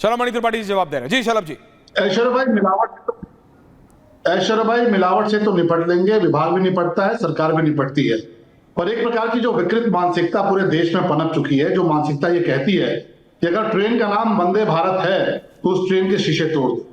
शलभ मणि त्रिपाठी जी जवाब दे रहे हैं। जी शलभ जी। ऐश्वर्या भाई मिलावट से तो निपट लेंगे, विभाग भी निपटता है, सरकार भी निपटती है, पर एक प्रकार की जो विकृत मानसिकता पूरे देश में पनप चुकी है, जो मानसिकता ये कहती है कि अगर ट्रेन का नाम वंदे भारत है तो उस ट्रेन के शीशे तोड़ दो,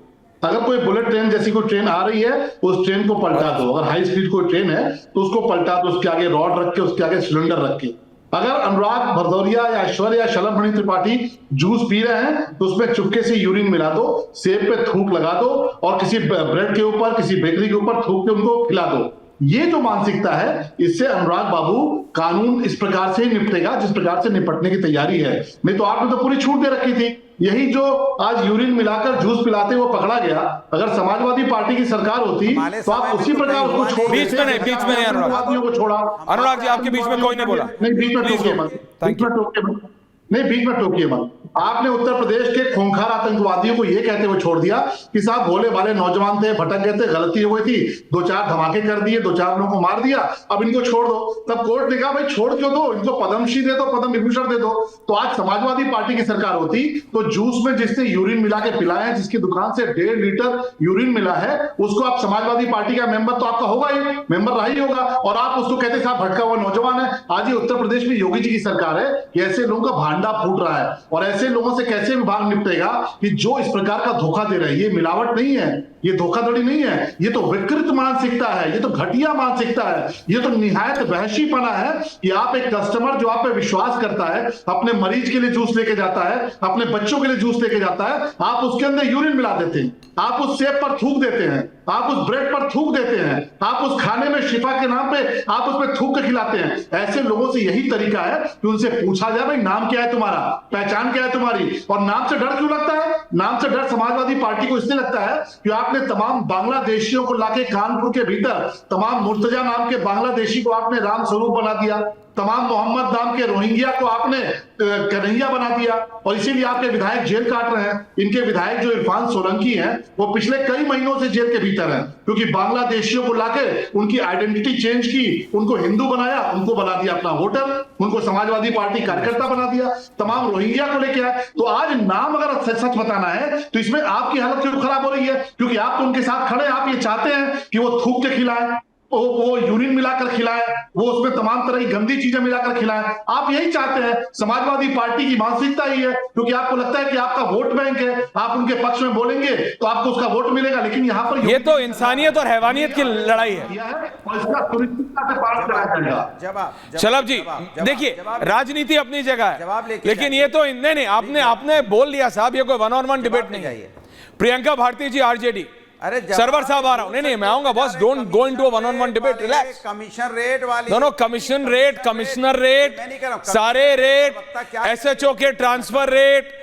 अगर कोई बुलेट ट्रेन जैसी कोई ट्रेन आ रही है उस ट्रेन को पलटा दो, अगर हाई स्पीड कोई ट्रेन है तो उसको पलटा दो, उसके आगे रॉड रख के, उसके आगे सिलेंडर रख के। अगर अनुराग भदौरिया या ऐश्वर्या या शलभ मणि त्रिपाठी जूस पी रहे हैं तो उसमें चुपके से यूरिन मिला दो, सेब पे थूक लगा दो और किसी ब्रेड के ऊपर, किसी बेकरी के ऊपर थूक के उनको खिला दो। ये जो मानसिकता है, इससे अनुराग बाबू कानून इस प्रकार से ही निपटेगा जिस प्रकार से निपटने की तैयारी है। नहीं तो आपने तो पूरी छूट दे रखी थी। यही जो आज यूरिन मिलाकर जूस पिलाते वो पकड़ा गया, अगर समाजवादी पार्टी की सरकार होती तो आप उसी प्रकार उसको छोड़ बीच में नहीं अनुराग को छोड़ा। अनुराग जी आपके बीच में कोई नहीं बोला। नहीं बीच में टोकिए मत, नहीं बीच में टोकिए मत। आपने उत्तर प्रदेश के खूंखार आतंकवादियों को यह कहते हुए छोड़ दिया कि साहब भोले भाले नौजवान थे, भटक गए थे, गलती हो गई थी, 2-4 धमाके कर दिए, 2-4 लोगों को मार दिया, अब इनको छोड़ दो। तब कोर्ट ने कहा भाई छोड़ क्यों दो, इनको पद्मश्री दे दो, पद्म विभूषण दे दो। तो आज समाजवादी पार्टी की सरकार होती तो जूस में जिसने यूरिन मिला के पिलाया है, जिसकी दुकान से 1.5 लीटर यूरिन मिला है, उसको आप समाजवादी पार्टी का मेंबर तो आपका होगा ही, मेंबर रहा ही होगा, और आप उसको कहते साहब भटका हुआ नौजवान है। आज ये उत्तर प्रदेश में योगी जी की सरकार है कि ऐसे लोगों का भांडा फूट रहा है, और ऐसे लोगों से कैसे विभाग निपटेगा कि जो इस प्रकार का धोखा दे रहे हैं। ये मिलावट नहीं है, ये धोखाधड़ी नहीं है, ये तो विकृत मानसिकता है, ये तो घटिया मानसिकता है, ये तो निहायत वहशीपना है कि आप एक कस्टमर जो आप पे विश्वास करता है, अपने मरीज के लिए जूस लेके जाता है, अपने बच्चों के लिए जूस लेके जाता है, आप उसके अंदर यूरिन मिला देते हैं, आप उस सेब पर थूक देते हैं, आप उस ब्रेड पर थूक देते हैं, आप उस खाने में शिफा के नाम पे आप उस पर थूक के खिलाते हैं। ऐसे लोगों से यही तरीका है कि उनसे पूछा जाए भाई नाम क्या है तुम्हारा, पहचान क्या है तुम्हारी, और नाम से डर क्यों लगता है? नाम से डर समाजवादी पार्टी को इसलिए लगता है कि आपने तमाम बांग्लादेशियों को लाके कानपुर के भीतर, तमाम मुर्तजा नाम के बांग्लादेशी को आपने राम स्वरूप बना दिया, तमाम मोहम्मद नाम के रोहिंग्या को आपने कन्हैया बना दिया, और इसीलिए आपके विधायक जेल काट रहे हैं। इनके विधायक जो इरफान सोलंकी हैं वो पिछले कई महीनों से जेल के भीतर हैं, क्योंकि बांग्लादेशियों को लाके उनकी आइडेंटिटी चेंज की, उनको हिंदू बनाया, उनको बना दिया अपना वोटर, उनको समाजवादी पार्टी कार्यकर्ता बना दिया, तमाम रोहिंग्या को लेके आए। तो आज नाम अगर सच बताना है तो इसमें आपकी हालत क्यों खराब हो रही है? क्योंकि आप तो उनके साथ खड़े, आप ये चाहते हैं कि वो थूक के खिलाए, वो यूरिन मिलाकर खिलाए, वो उसमें तमाम तरह की गंदी चीजें मिलाकर खिलाए। आप यही चाहते हैं। समाजवादी पार्टी की मानसिकता ही है, क्योंकि आपको लगता है कि आपका वोट बैंक है, आप उनके पक्ष में बोलेंगे तो आपको उसका वोट मिलेगा। लेकिन यहाँ पर ये तो इंसानियत और हैवानियत की लड़ाई है। शलभ जी देखिए, राजनीति अपनी जगह है, लेकिन ये तो नहीं, आपने बोल दिया साहब, ये कोई 1-on-1 डिबेट नहीं है। प्रियंका भारती जी आरजेडी, अरे सर्वर साहब आ रहा हूं। नहीं मैं आऊंगा boss, don't go into a 1-on-1 debate, relax. Commission rate वाली दोनों कमीशन रेट, कमिश्नर रेट, सारे रेट, एसएचओ के ट्रांसफर रेट,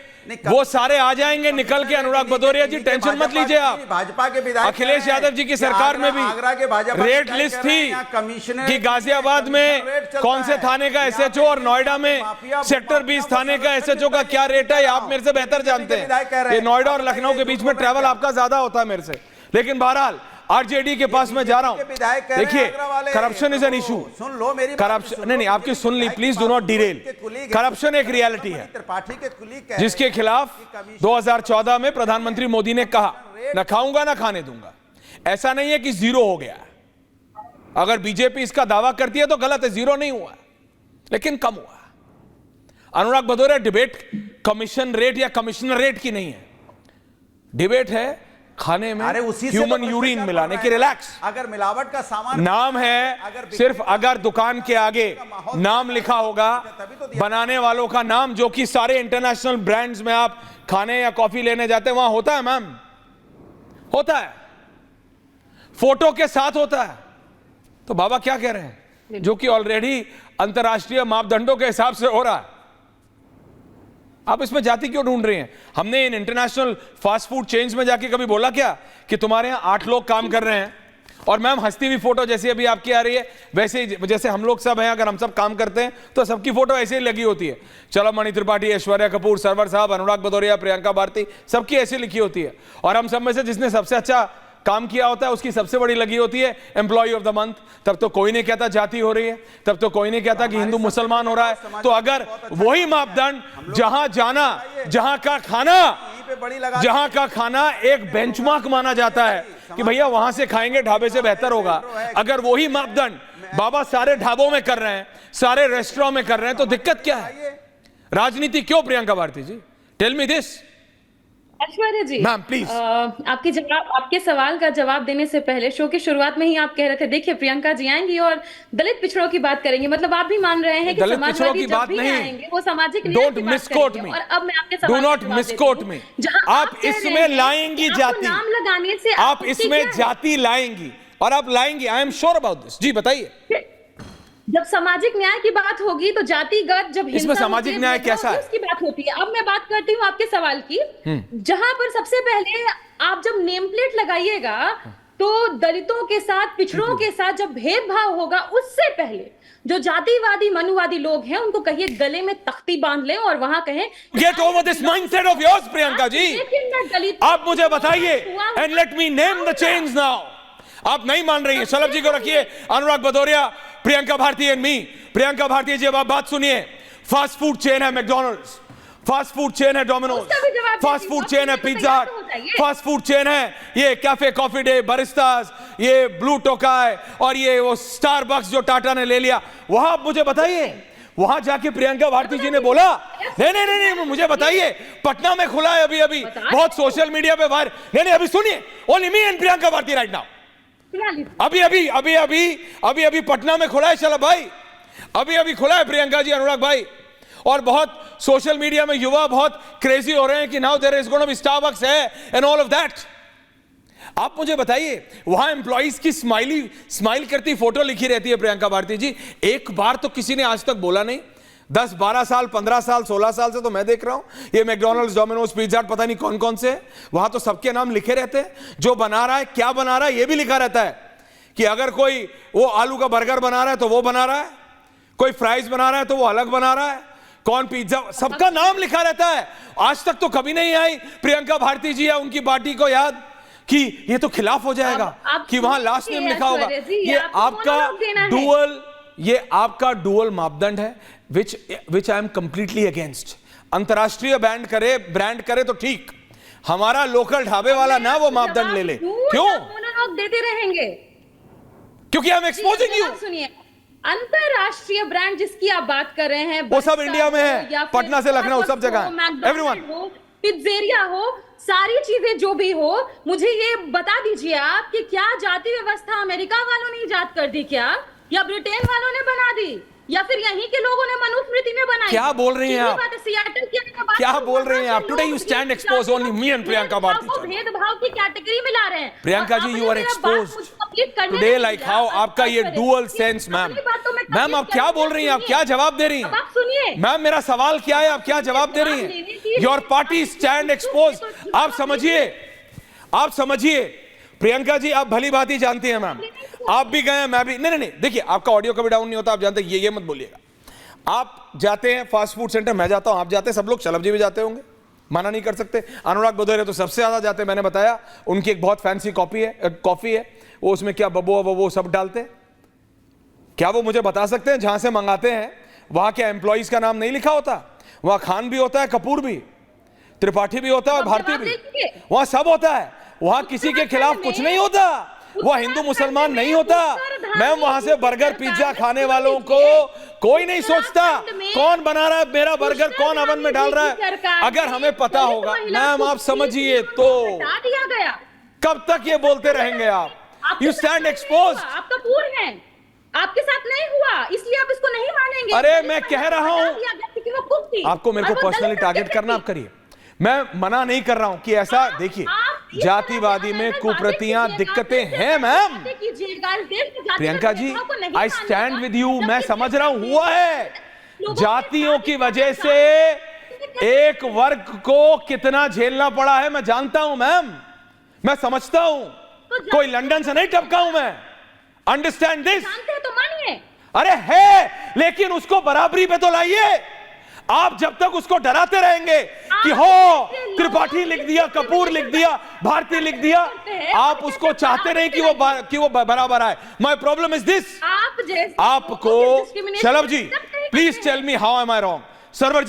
वो सारे आ जाएंगे निकल के। अनुराग भदौरिया जी टेंशन मत लीजिए आप। भाजपा के विधायक अखिलेश यादव जी की सरकार में भी रेट लिस्ट थी कि गाजियाबाद में कौन से थाने का एसएचओ और नोएडा में सेक्टर 20 थाने का एसएचओ का क्या रेट है, आप मेरे से बेहतर जानते हैं। ये नोएडा और लखनऊ के बीच में ट्रैवल आपका ज्यादा होता है मेरे से। लेकिन बहरहाल आरजेडी के पास मैं जा रहा हूं। देखिए, करप्शन इज एन इशू। सुन लो मेरी करप्शन नहीं, आपकी सुन ली, please do not derail. Corruption एक रियलिटी है जिसके खिलाफ 2014 में प्रधानमंत्री मोदी ने कहा न खाऊंगा ना खाने दूंगा। ऐसा नहीं है कि जीरो हो गया। अगर बीजेपी इसका दावा करती है तो गलत है, जीरो नहीं हुआ, लेकिन कम हुआ। अनुराग भदौरिया, डिबेट कमीशन रेट या कमिश्नर रेट की नहीं है, डिबेट है खाने में ह्यूमन यूरिन मिलाने की। रिलैक्स। अगर मिलावट का सामान नाम है, सिर्फ अगर दुकान के आगे नाम लिखा होगा, बनाने वालों का नाम, जो कि सारे इंटरनेशनल ब्रांड्स में आप खाने या कॉफी लेने जाते हैं वहां होता है मैम, होता है, फोटो के साथ होता है। तो बाबा क्या कह रहे हैं, जो कि ऑलरेडी अंतरराष्ट्रीय मापदंडों के हिसाब से हो रहा है, आप इसमें जाति क्यों ढूंढ रहे हैं? हमने in international fast food chains में जाके कभी बोला क्या कि तुम्हारे यहां 8 लोग काम कर रहे हैं और मैम हंसती हुई फोटो जैसी अभी आपकी आ रही है, वैसे ही जैसे हम लोग सब हैं, अगर हम सब काम करते हैं तो सबकी फोटो ऐसे ही लगी होती है। शलभ मणि त्रिपाठी, ऐश्वर्या कपूर, सरवर साहब, अनुराग भदौरिया, प्रियंका भारती, सबकी ऐसी लिखी होती है। और हम सब में से जिसने सबसे अच्छा काम किया होता है उसकी सबसे बड़ी लगी होती है एम्प्लॉय ऑफ द मंथ। तब तो कोई नहीं कहता जाति हो रही है, तब तो कोई नहीं कहता कि हिंदू मुसलमान हो रहा है। तो अगर वही मापदंड, जहां जाना, जहां का खाना, पे बड़ी लगा जहां का खाना एक बेंचमार्क माना जाता है कि भैया वहां से खाएंगे ढाबे से बेहतर होगा, अगर वही मापदंड बाबा सारे ढाबों में कर रहे हैं, सारे रेस्टोरेंट में कर रहे हैं, तो दिक्कत क्या है? राजनीति क्यों Priyanka Bharti ji? Tell me this. Aishwarya ji, ma'am please. आपके सवाल का जवाब देने से पहले शो की शुरुआत में ही आप कह रहे थे देखिए प्रियंका जी आएंगी और दलित पिछड़ों की बात करेंगी, मतलब आप भी मान रहे हैं कि दलित पिछड़ों की समाजवादी बात जब भी नहीं, आएंगे वो सामाजिक न्याय डोंट की बात मिसकोट करेंगे। मी, और अब मैं आपके डू सवाल नॉट मिसकोट मी। आप इसमें लाएंगी जाति, नाम लगाने से आप इसमें जाति लाएंगी और आप लाएंगी, I am sure about this. जी बताइए। जब सामाजिक न्याय की बात होगी तो जातिगत जब इसमें सामाजिक न्याय कैसा है? उसकी बात होती है। अब मैं बात करती हूँ आपके सवाल की, जहां पर सबसे पहले आप जब नेम प्लेट लगाइएगा तो दलितों के साथ, पिछड़ों के साथ जब भेदभाव होगा, उससे पहले जो जातिवादी मनुवादी लोग हैं उनको कहिए गले में तख्ती बांध लें और वहां कहें get over this mindset of yours Priyanka ji. आप मुझे बताइए and let me name the change now. आप नहीं मान रही है, शलभ जी को रखिए, अनुराग भदौरिया, प्रियंका भारती एंड मी। प्रियंका भारती जी अब आप बात सुनिए। फास्ट फूड चेन है मैकडॉनल्ड्स, फास्ट फूड चेन है डोमिनोज, फास्ट फूड चेन है pizza hut, fast food chain है ये कैफे कॉफी डे, बरिस्तास, ये ब्लू टोकाई और ये वो स्टारबक्स जो टाटा ने ले लिया। वहां आप मुझे बताइए, वहां जाके प्रियंका भारती जी ने बोला नहीं नहीं नहीं, नहीं मुझे बताइए, पटना में खुला है अभी अभी, बहुत सोशल मीडिया पे वायरल। नहीं नहीं अभी सुनिए, only me and Priyanka Bharti right now. अभी अभी अभी अभी अभी अभी पटना में खुला है शलभ भाई, अभी अभी खुला है प्रियंका जी, अनुराग भाई, और बहुत सोशल मीडिया में युवा बहुत क्रेजी हो रहे हैं कि now there is gonna be Starbucks है एंड ऑल ऑफ दैट। आप मुझे बताइए, वहां एम्प्लॉइज की स्माइल करती फोटो लिखी रहती है प्रियंका भारती जी, एक बार तो किसी ने आज तक बोला नहीं। 10, 12 साल, 15 साल, 16 साल से तो मैं देख रहा हूं ये मैकडॉनल्ड्स, डोमिनोज, पिज्जा हट, पता नहीं कौन कौन से, वहां तो सबके नाम लिखे रहते हैं। जो बना रहा है, क्या बना रहा है, ये भी लिखा रहता है कि अगर कोई वो आलू का बर्गर बना रहा है तो वो बना रहा है, कोई फ्राइज बना रहा है तो वो अलग बना रहा है, कौन पिज्जा, सबका नाम लिखा रहता है। आज तक तो कभी नहीं आई प्रियंका भारती जी या उनकी पार्टी को याद कि ये तो खिलाफ हो जाएगा कि वहां लास्ट नेम लिखा होगा। ये आपका डुअल मापदंड है विच आई एम कंप्लीटली अगेंस्ट। अंतरराष्ट्रीय ब्रांड करे तो ठीक, हमारा लोकल ढाबे वाला ना वो मापदंड ले ले। क्यों देते रहेंगे? क्योंकि हम एक्सपोजिंग यू। सुनिए, अंतरराष्ट्रीय ब्रांड जिसकी आप बात कर रहे हैं वो सब इंडिया में है, पटना से लखनऊ सब जगह, एवरीवन, पिज्जेरिया हो, सारी चीजें जो भी हो, मुझे ये बता दीजिए आप कि क्या जाति व्यवस्था अमेरिका वालों ने इजाद कर दी क्या, या ब्रिटेन वालों ने बना दी, या फिर यहीं के लोगों ने मनुस्मृति में बनाई? क्या बोल रही हैं आप? क्या बोल रही हैं आप? Today you stand expose only me and Priyanka Bharti. भेदभाव की कैटेगरी में ला रहे हैं Priyanka ji, you are exposed today like how आपका ये डुअल सेंस। मैम मैम आप क्या बोल रही हैं, आप क्या जवाब दे रही हैं? आप सुनिए मैम, मेरा सवाल क्या है, आप क्या जवाब दे रही हैं? Your party stand expose. आप समझिए प्रियंका जी, आप भली भांति जानती हैं मैम, आप भी गए, मैं भी। नहीं, देखिए आपका ऑडियो कभी डाउन नहीं होता, आप जानते हैं, ये मत बोलिएगा। आप जाते हैं फास्ट फूड सेंटर, मैं जाता हूं, आप जाते हैं, सब लोग, शलभ जी भी जाते होंगे, मना नहीं कर सकते। अनुराग भदौरिया तो सबसे ज्यादा जाते हैं, मैंने बताया, उनकी एक बहुत फैंसी कॉफी है, वो उसमें क्या बबो सब डालते हैं। क्या वो मुझे बता सकते हैं जहां से मंगाते हैं वहां क्या एम्प्लॉइज का नाम नहीं लिखा होता? वहां खान भी होता है, कपूर भी, त्रिपाठी भी होता है और भारती भी, वहां सब होता है। वहां किसी के खिलाफ कुछ नहीं होता, वह हिंदू मुसलमान नहीं होता। मैम, वहां से बर्गर पिज्जा खाने वालों को कोई नहीं सोचता कौन बना रहा है मेरा बर्गर, कौन ओवन में डाल रहा है। अगर हमें पता होगा मैम, आप समझिए, तो कब तक ये बोलते रहेंगे आप? You stand expose. आप कपूर हैं, आपके साथ नहीं हुआ, इसलिए आप इसको नहीं मानेंगे। अरे मैं कह रहा हूं, आपको मेरे को पर्सनली टारगेट करना, आप करिए, मैं मना नहीं कर रहा हूं कि ऐसा, देखिए जातिवादी में कुप्रतियां, दिक्कतें हैं ma'am. Priyanka ji, I stand with you, मैं समझ रहा हूं, हुआ है, जातियों की वजह से एक वर्ग को कितना झेलना पड़ा है मैं जानता हूं मैम, मैं समझता हूं, कोई लंदन से नहीं टपका हूं मैं, अंडरस्टैंड दिस। तो मानिए, अरे है, लेकिन उसको बराबरी पे तो लाइए। आप जब तक उसको डराते रहेंगे कि हो त्रिपाठी लिख दिया, कपूर लिख दिया, भारती लिख दिया, आप उसको चाहते नहीं कि वो बराबर आए। माय प्रॉब्लम इज दिस, आपको, Shalabh ji please tell me how am I wrong. Server